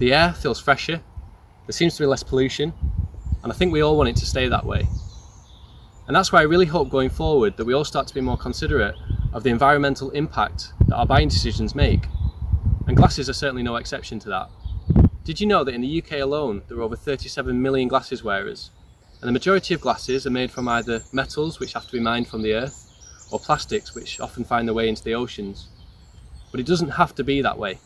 The air feels fresher, there seems to be less pollution, and I think we all want it to stay that way. And that's why I really hope going forward that we all start to be more considerate of the environmental impact that our buying decisions make. And glasses are certainly no exception to that. Did you know that in the UK alone there are over 37 million glasses wearers? And the majority of glasses are made from either metals, which have to be mined from the earth, or plastics, which often find their way into the oceans. But it doesn't have to be that way.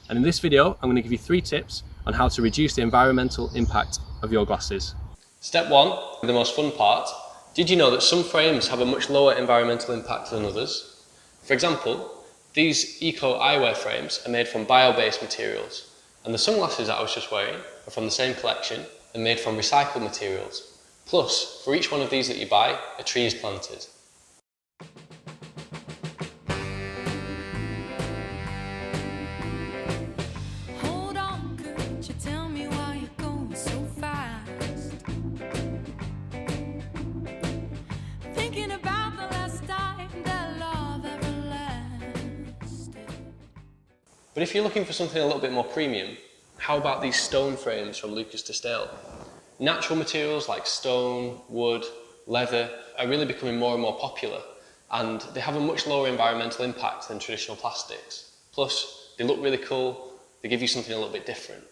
And in this video, I'm going to give you 3 tips on how to reduce the environmental impact of your glasses. Step 1, the most fun part. Did you know that some frames have a much lower environmental impact than others? For example, these eco eyewear frames are made from bio-based materials, and the sunglasses that I was just wearing are from the same collection and made from recycled materials. Plus, for each one of these that you buy, a tree is planted. Hold on, could you tell me why you're going so fast? Thinking about the last time that love ever lasted. But if you're looking for something a little bit more premium, how about these stone frames from Lucas to Stale? Natural materials like stone, wood, leather are really becoming more and more popular, and they have a much lower environmental impact than traditional plastics. Plus, they look really cool, they give you something a little bit different.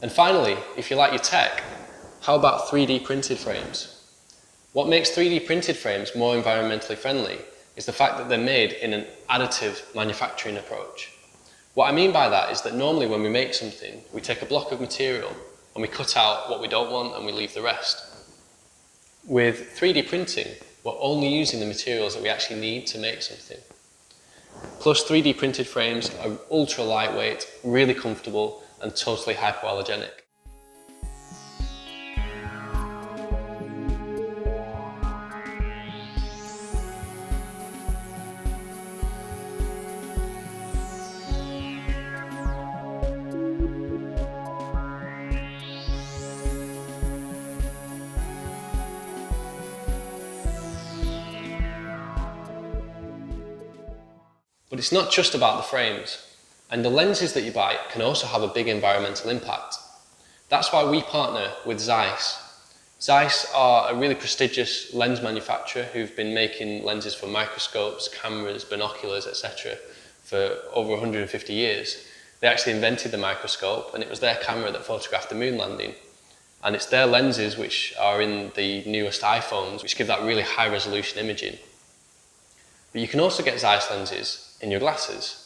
And finally, if you like your tech, how about 3D printed frames? What makes 3D printed frames more environmentally friendly is the fact that they're made in an additive manufacturing approach. What I mean by that is that normally when we make something, we take a block of material and we cut out what we don't want and we leave the rest. With 3D printing, we're only using the materials that we actually need to make something. Plus, 3D printed frames are ultra lightweight, really comfortable, and totally hypoallergenic. But it's not just about the frames. And the lenses that you buy can also have a big environmental impact. That's why we partner with Zeiss. Zeiss are a really prestigious lens manufacturer who've been making lenses for microscopes, cameras, binoculars, etc. for over 150 years. They actually invented the microscope, and it was their camera that photographed the moon landing. And it's their lenses which are in the newest iPhones, which give that really high resolution imaging. But you can also get Zeiss lenses in your glasses.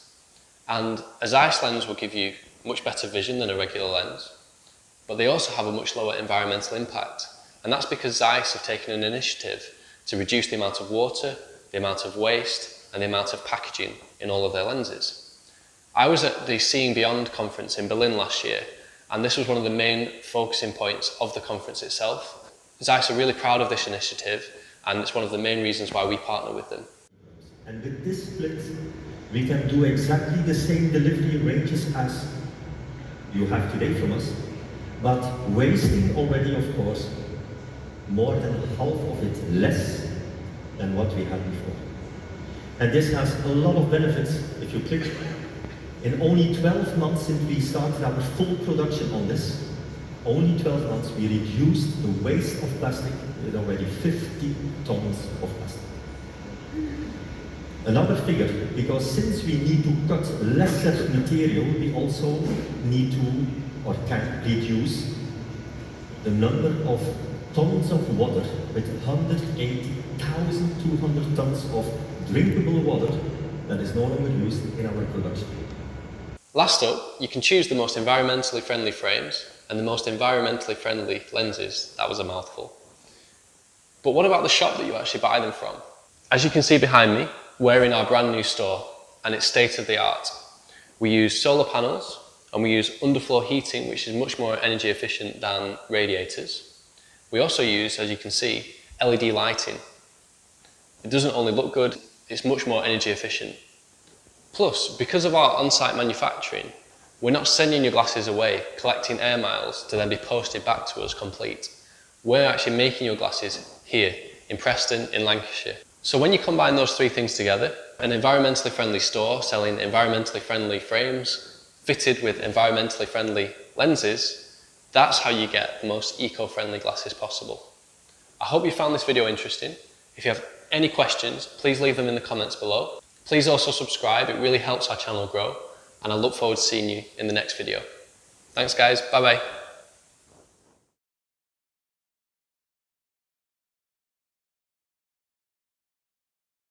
And a Zeiss lens will give you much better vision than a regular lens, but they also have a much lower environmental impact. And that's because Zeiss have taken an initiative to reduce the amount of water, the amount of waste, and the amount of packaging in all of their lenses. I was at the Seeing Beyond conference in Berlin last year, and this was one of the main focusing points of the conference itself. Zeiss are really proud of this initiative, and it's one of the main reasons why we partner with them. And with this split, we can do exactly the same delivery ranges as you have today from us, but wasting already, of course, more than half of it less than what we had before. And this has a lot of benefits. If you click, in only 12 months since we started our full production on this, only 12 months we reduced the waste of plastic with already 50 tons of plastic. Another figure, because since we need to cut lesser material, we also need to or can reduce the number of tons of water with 180,200 tons of drinkable water that is no longer used in our production. Last up, you can choose the most environmentally friendly frames and the most environmentally friendly lenses. That was a mouthful. But what about the shop that you actually buy them from? As you can see behind me, we're in our brand new store, and it's state of the art. We use solar panels and we use underfloor heating, which is much more energy efficient than radiators. We also use, as you can see, LED lighting. It doesn't only look good, it's much more energy efficient. Plus, because of our on-site manufacturing, we're not sending your glasses away, collecting air miles to then be posted back to us complete. We're actually making your glasses here in Preston, in Lancashire. So when you combine those three things together, an environmentally friendly store selling environmentally friendly frames, fitted with environmentally friendly lenses, that's how you get the most eco-friendly glasses possible. I hope you found this video interesting. If you have any questions, please leave them in the comments below. Please also subscribe, it really helps our channel grow, and I look forward to seeing you in the next video. Thanks guys, bye bye.